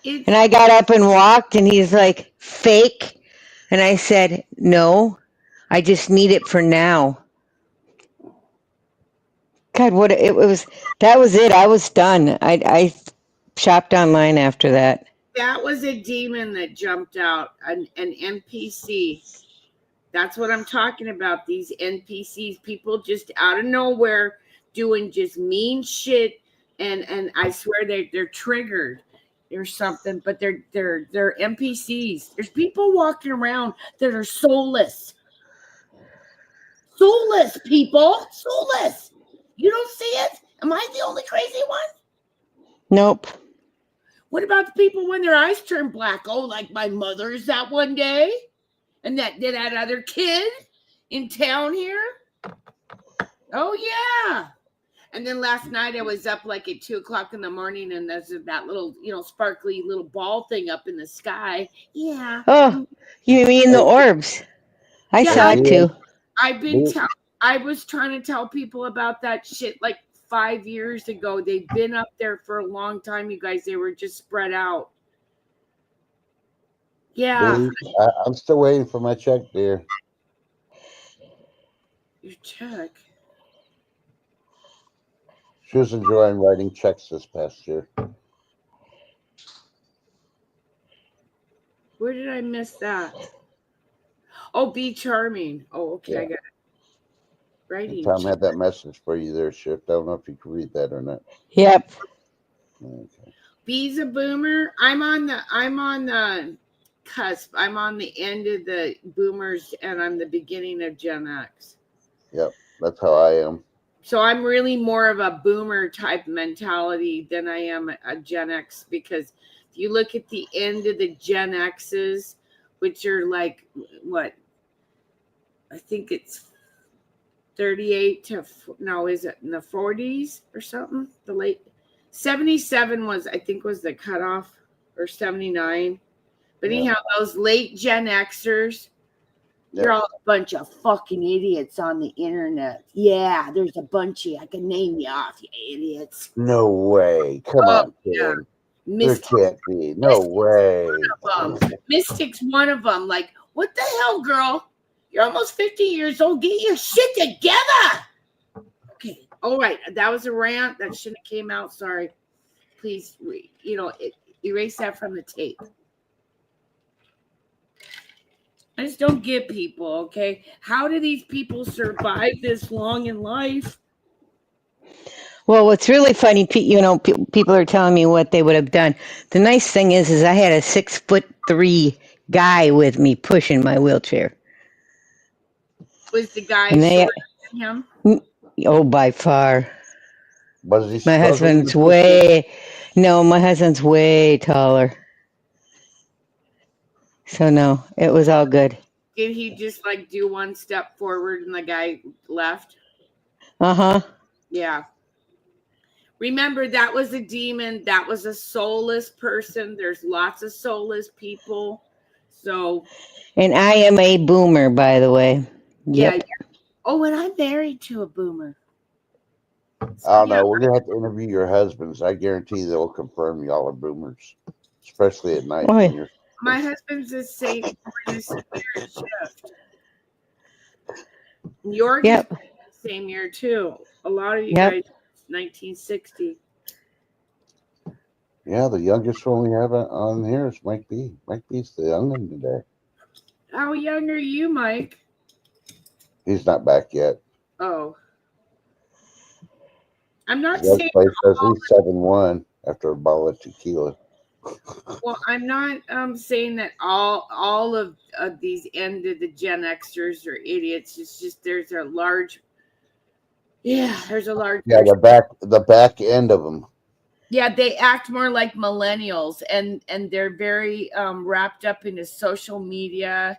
And I got up and walked, and he's like, "Fake." And I said, "No, I just need it for now." God, what it was, that was it. I was done. I shopped online after that. That was a demon that jumped out, an NPC. That's what I'm talking about. These NPCs, people just out of nowhere doing just mean shit, and I swear they're triggered or something, but they're NPCs. There's people walking around that are soulless. Soulless people. Soulless. You don't see it? Am I the only crazy one? Nope. What about the people when their eyes turn black? Oh, like my mother's that one day? And that other kid in town here? Oh, yeah. And then last night I was up like at 2:00 in the morning, and there's that little, sparkly little ball thing up in the sky. Yeah. Oh, you mean the orbs? I saw it too. I was trying to tell people about that shit like 5 years ago. They've been up there for a long time, you guys. They were just spread out. Yeah. I'm still waiting for my check, dear. Your check? She was enjoying writing checks this past year. Where did I miss that? Oh, Be Charming. Oh, okay, yeah. I got it. Writing. Tom had that message for you there, Shift. I don't know if you can read that or not. Yep. Okay. B's a boomer. I'm on the cusp. I'm on the end of the boomers, and I'm the beginning of Gen X. Yep, that's how I am. So I'm really more of a boomer type mentality than I am a Gen X, because if you look at the end of the Gen X's, which are like what? I think it's 38 to no, is it in the 40s or something? The late 77 was, I think, was the cutoff, or 79. But Yeah. anyhow, those late Gen Xers, you're all a bunch of fucking idiots on the internet. Yeah, there's a bunch of you. I can name you off, you idiots. No way. Come on, kid. Yeah. There Mystic, can't be. No way. Mystic's one of them. Like, what the hell, girl? You're almost 50 years old. Get your shit together. Okay. All right. That was a rant. That shouldn't have came out. Sorry. Please, erase that from the tape. I just don't get people, okay? How do these people survive this long in life? Well, what's really funny, people are telling me what they would have done. The nice thing is I had a 6'3" guy with me pushing my wheelchair. Was the guy And they- shorter than him? Oh, by far. Was he My struggling husband's to push it? my husband's way taller. So no, it was all good. Did he just like do one step forward and the guy left? Uh-huh. Yeah. Remember, that was a demon. That was a soulless person. There's lots of soulless people. So. And I am a boomer, by the way. Yep. Yeah. Oh, and I'm married to a boomer. I don't know. We're gonna have to interview your husbands. I guarantee they'll confirm y'all are boomers, especially at night. Oh, when yeah. you're My husband's the same shift. York is the same year too. A lot of you guys, 1960. Yeah, the youngest one we have on here is Mike B. Mike B's the young one today. How young are you, Mike? He's not back yet. Oh. I'm not His saying place says he's 7'1" after a bottle of tequila. well, I'm not saying that all of these end of the Gen Xers are idiots. It's just there's a large Yeah, the back end of them. Yeah, they act more like millennials, and they're very wrapped up into social media,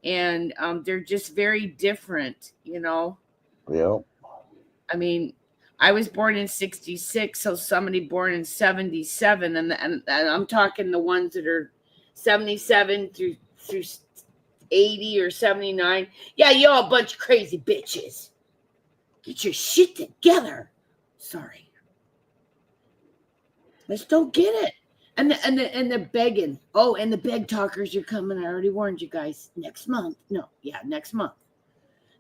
and they're just very different, Yep. I mean, I was born in 66, so somebody born in 77, and I'm talking the ones that are 77 through 80 or 79. Yeah, y'all a bunch of crazy bitches. Get your shit together. Sorry. I just don't get it. And the begging. Oh, and the beg talkers are coming. I already warned you guys. Next month. Next month.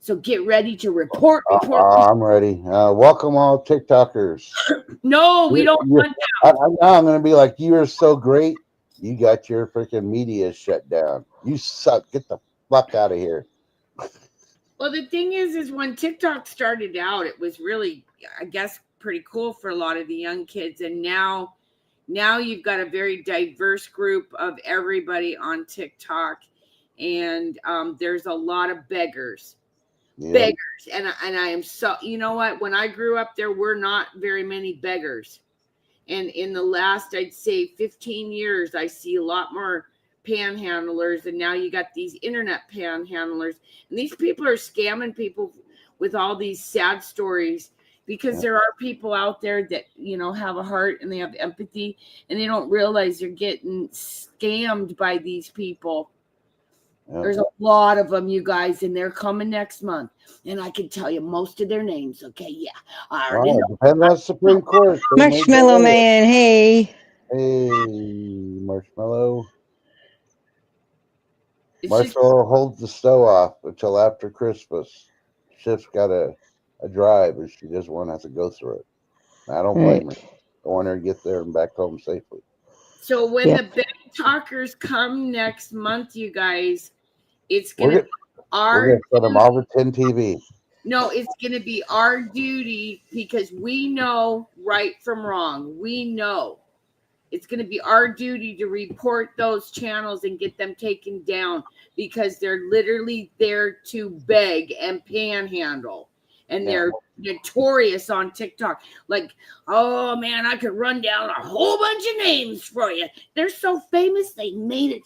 So get ready to report. I'm ready. Welcome all TikTokers. No, we don't want that. I'm going to be like, you are so great. You got your freaking media shut down. You suck. Get the fuck out of here. Well, the thing is when TikTok started out, it was really, I guess, pretty cool for a lot of the young kids. And now you've got a very diverse group of everybody on TikTok. And there's a lot of beggars. Yeah. Beggars. And I am so, you know what? When I grew up, there were not very many beggars. And in the last, I'd say 15 years, I see a lot more panhandlers. And now you got these internet panhandlers. And these people are scamming people with all these sad stories, because there are people out there that, have a heart and they have empathy, and they don't realize they're getting scammed by these people. Yep. There's a lot of them, you guys, and they're coming next month. And I can tell you most of their names. Okay, yeah. I already know. Depends on Supreme Court. Marshmallow Man, hey. Hey, Marshmallow. Marshmallow holds the stove off until after Christmas. Shift's got a drive, and she doesn't want to have to go through it. I don't blame her. I want her to get there and back home safely. So when the big talkers come next month, you guys, it's going to be we're going to send them all to 10 TV. No, it's going to be our duty because we know right from wrong. We know. It's going to be our duty to report those channels and get them taken down because they're literally there to beg and panhandle. And they're notorious on TikTok. Like, oh man, I could run down a whole bunch of names for you. They're so famous, they made it.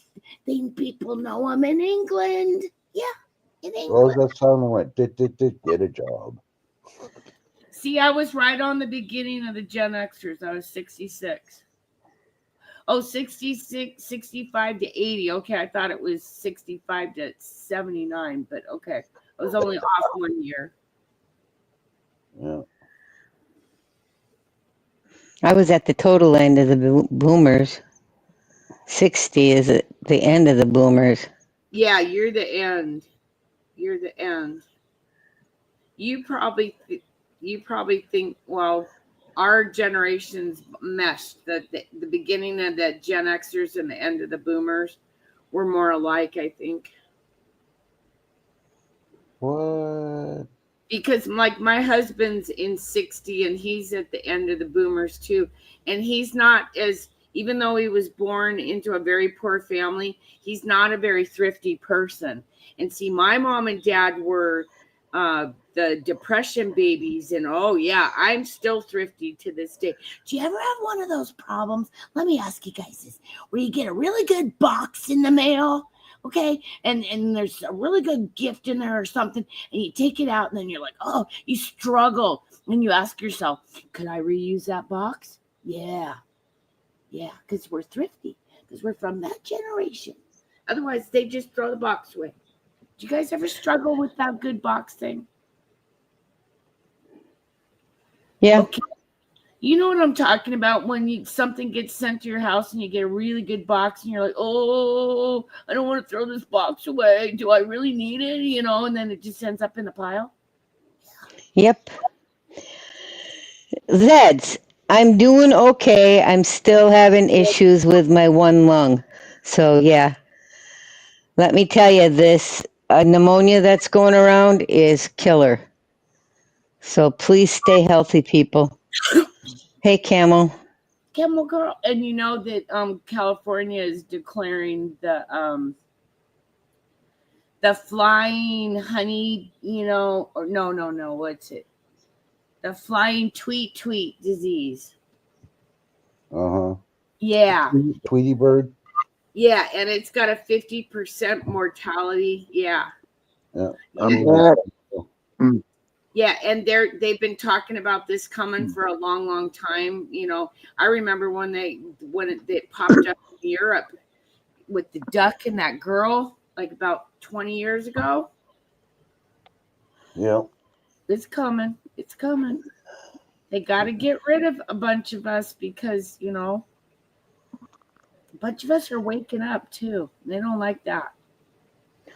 People know them in England. Yeah, in England. Rosa Summer went, get a job. See, I was right on the beginning of the Gen Xers. I was 66. Oh, 66, 65 to 80. Okay, I thought it was 65 to 79, but okay. I was only off 1 year. Yeah. I was at the total end of the boomers. 60 is at the end of the boomers. Yeah, you're the end. You're the end. You probably think, well, our generations meshed. The beginning of the Gen Xers and the end of the boomers were more alike, I think. What? Because like my husband's in 60 and he's at the end of the boomers too. And he's not as, even though he was born into a very poor family, he's not a very thrifty person. And see, my mom and dad were the Depression babies. And oh yeah, I'm still thrifty to this day. Do you ever have one of those problems? Let me ask you guys this, where you get a really good box in the mail, okay, and there's a really good gift in there or something, and you take it out and then you're like, oh, you struggle and you ask yourself, could I reuse that box? Yeah, because we're thrifty, because we're from that generation. Otherwise they just throw the box away. Do you guys ever struggle with that good box thing? Yeah. Okay. You know what I'm talking about, when something gets sent to your house and you get a really good box and you're like, oh, I don't want to throw this box away. Do I really need it? You know, and then it just ends up in the pile. Yep. Zeds, I'm doing okay. I'm still having issues with my one lung. So yeah, let me tell you, this pneumonia that's going around is killer. So please stay healthy, people. Hey, Camel Girl, and you know that California is declaring the flying honey, or no, what's it? The flying tweet disease. Yeah. Tweety bird. Yeah, and it's got a 50% mortality. Yeah. Yeah. Yeah, and they've been talking about this coming for a long time. I remember when it popped up in Europe with the duck and that girl, like about 20 years ago. Yeah. It's coming. It's coming. They got to get rid of a bunch of us because, a bunch of us are waking up too. They don't like that.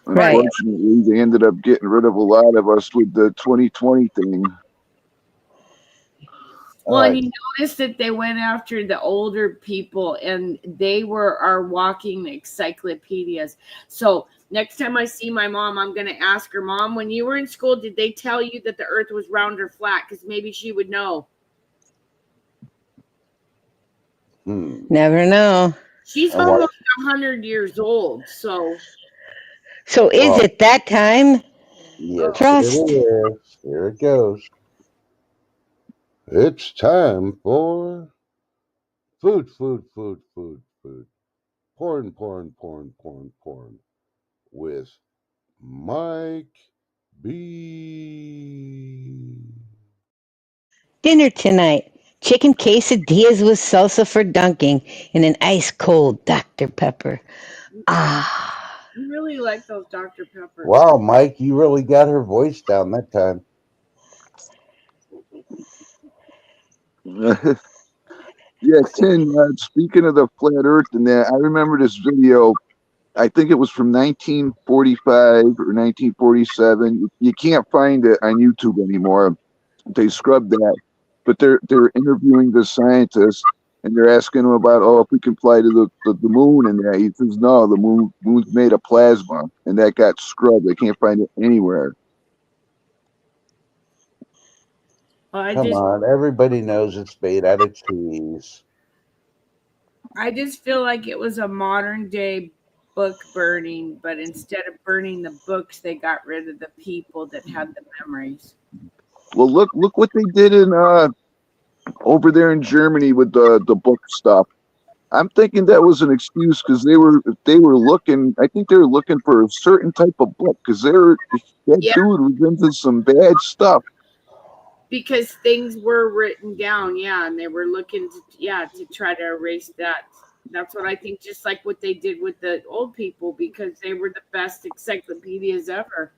Right. Unfortunately, they ended up getting rid of a lot of us with the 2020 thing. Well, and you notice that they went after the older people and they were our walking encyclopedias. So next time I see my mom, I'm going to ask her, Mom, when you were in school, did they tell you that the earth was round or flat? Because maybe she would know. Never know. She's almost 100 years old. So is it that time? Yes, Trust. it is. Here it goes. It's time for food. Porn with Mike B. Dinner tonight. Chicken quesadillas with salsa for dunking in an ice cold Dr. Pepper. you really like those Dr. Peppers. Wow, Mike, you really got her voice down that time. Yeah, Tim, speaking of the flat earth and that, I remember this video. I think it was from 1945 or 1947. You can't find it on YouTube anymore. They scrubbed that. But they're interviewing the scientists and they're asking him about, if we can fly to the moon and that. He says, no, the moon's made of plasma, and that got scrubbed. They can't find it anywhere. Well, Come on, everybody knows it's made out of cheese. I just feel like it was a modern day book burning, but instead of burning the books, they got rid of the people that had the memories. Well, look what they did in over there in Germany with the book stuff. I'm thinking that was an excuse because they were looking. I think they were looking for a certain type of book because that Yeah. dude was into some bad stuff. Because things were written down, yeah, and they were looking to try to erase that. That's what I think, just like what they did with the old people, because they were the best encyclopedias ever.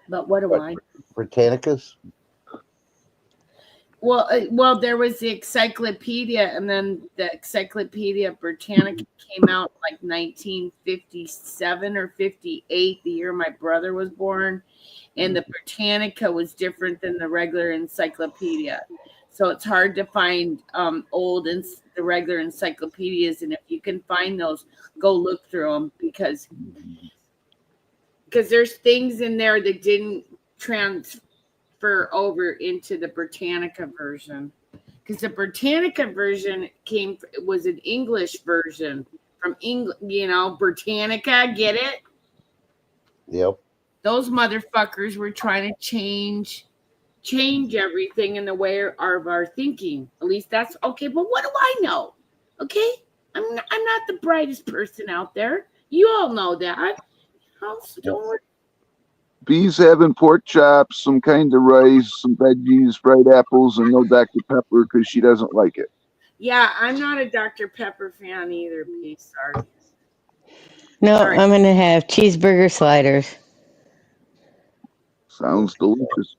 But what do What? I? Britannicas? Well, there was the encyclopedia, and then the Encyclopedia Britannica came out like 1957 or 58, the year my brother was born. And the Britannica was different than the regular encyclopedia. So it's hard to find the regular encyclopedias. And if you can find those, go look through them because there's things in there that didn't transfer over into the Britannica version. Because the Britannica version was an English version from England, Britannica, get it? Yep. Those motherfuckers were trying to change everything in the way of our thinking. At least that's okay. But what do I know? Okay, I'm not the brightest person out there. You all know that. So don't worry. B's having pork chops, some kind of rice, some veggies, fried apples, and no Dr. Pepper because she doesn't like it. Yeah, I'm not a Dr. Pepper fan either, B. Sorry. No, Sorry. I'm going to have cheeseburger sliders. Sounds delicious.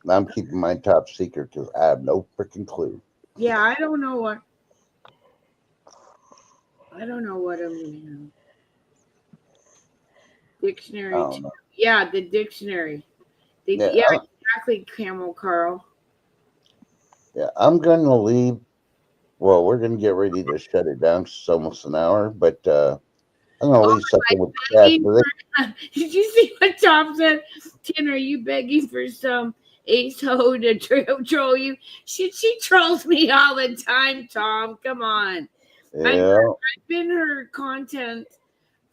I'm keeping mine top secret because I have no freaking clue. Yeah, I don't know what I'm going to have. Dictionary. I don't know. Yeah, the dictionary. Yeah, Exactly, Camel Carl. Yeah, I'm going to leave. Well, we're going to get ready to shut it down. It's almost an hour, but I'm going to leave something with chat. Did you see what Tom said? Tin, are you begging for some ace ho to troll you? She trolls me all the time, Tom. Come on. Yeah. I've been her content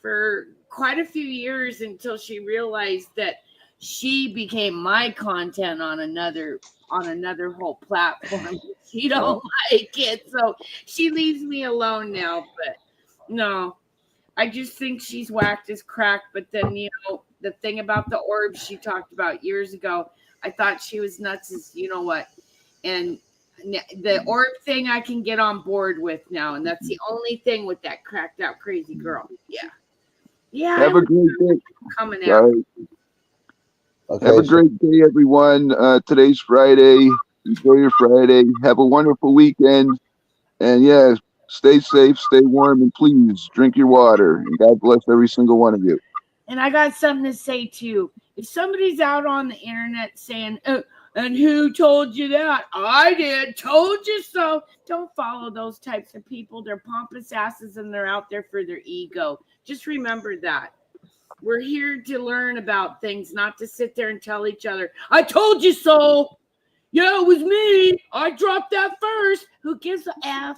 for quite a few years until she realized that she became my content on another whole platform. She don't like it, so she leaves me alone now. But no, I just think she's whacked as crack. But then the thing about the orbs she talked about years ago, I thought she was nuts as you know what, and the orb thing I can get on board with now, and that's the only thing with that cracked out crazy girl. Yeah. Have a great day. Coming out. Okay, Have a great day, everyone. Today's Friday. Enjoy your Friday. Have a wonderful weekend. And yeah, stay safe, stay warm, and please drink your water. And God bless every single one of you. And I got something to say too. If somebody's out on the internet saying, and who told you that? I did. Told you so. Don't follow those types of people. They're pompous asses and they're out there for their ego. Just remember that. We're here to learn about things, not to sit there and tell each other, I told you so. Yeah, it was me. I dropped that first. Who gives a F?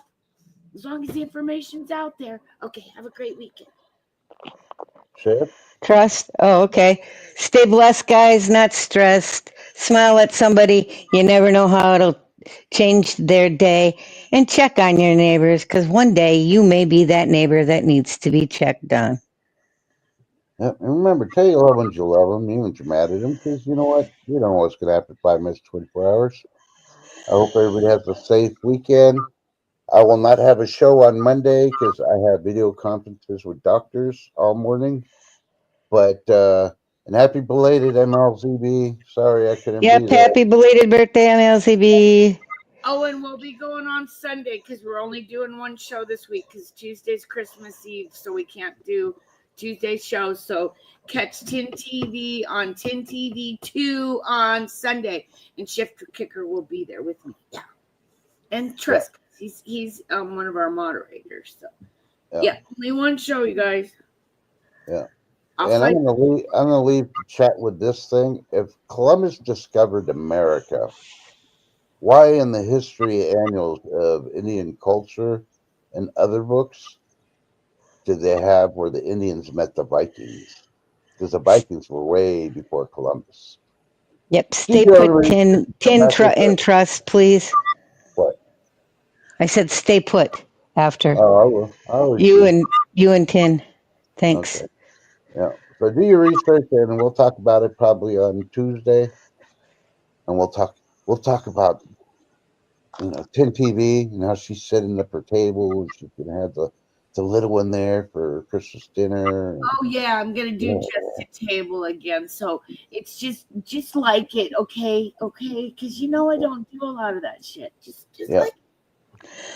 As long as the information's out there. Okay, have a great weekend. Chef? Trust. Oh, okay. Stay blessed, guys, not stressed. Smile at somebody. You never know how it'll change their day. And check on your neighbors, because one day you may be that neighbor that needs to be checked on. Yeah, and remember, tell your loved ones you love them, even if you're mad at them, because you know what? You don't know what's going to happen in 5 minutes, 24 hours. I hope everybody has a safe weekend. I will not have a show on Monday because I have video conferences with doctors all morning. But, and happy belated MLZB. Sorry I couldn't be Yep, there. happy belated birthday, MLCB. Oh, and we'll be going on Sunday because we're only doing one show this week because Tuesday's Christmas Eve, so we can't do Tuesday's show. So catch Tin TV on Tin TV 2 on Sunday, and Shifter Kicker will be there with me. Yeah, and Trust, he's one of our moderators. So yeah, only one show, you guys. Yeah. I'll And find. I'm gonna leave the chat with this thing. If Columbus discovered America, why in the history annuals of Indian culture and other books did they have where the Indians met the Vikings? Because the Vikings were way before Columbus. Yep. Keep Stay going, put. Reed. Tin. Come back with In the trust, please. what? I said stay put. After Oh, I will. I always you do. and Tin. Thanks. Okay. Yeah. So do your research, and we'll talk about it probably on Tuesday, and we'll talk about Tin TV and how she's setting up her table, and she's gonna have the little one there for Christmas dinner. And, Oh yeah, I'm gonna do just a table again. So it's just like it, okay, because I don't do a lot of that shit. Just yeah. like.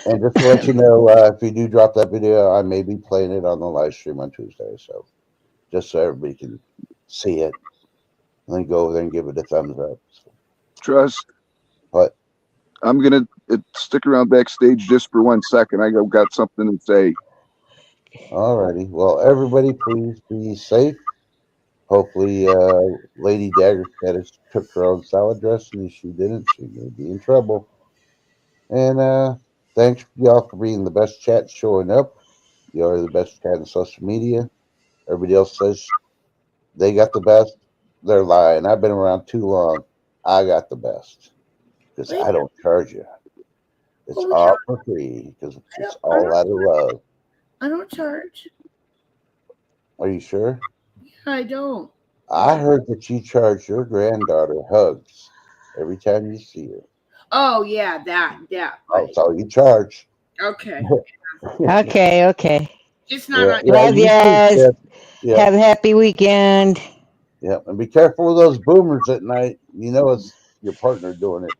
And just to let you know, if you do drop that video, I may be playing it on the live stream on Tuesday. So just so everybody can see it, and then go over there and give it a thumbs up. So, Trust. but I'm gonna stick around backstage just for 1 second. I got something to say. alrighty. Well, everybody, please be safe. Hopefully, Lady Dagger took her own salad dressing. If she didn't, she may be in trouble. And thanks y'all for being the best chat showing up. You are the best chat in social media. Everybody else says they got the best. They're lying. I've been around too long. I got the best because I don't charge you. It's all for free because it's all out of love. I don't charge. Are you sure? I don't. I heard that you charge your granddaughter hugs every time you see her. Oh yeah, that. Oh, that's all you charge. Okay. Okay. Just not on. Love you too, yous. yeah. Have a happy weekend. Yeah, and be careful of those boomers at night. You know it's your partner doing it.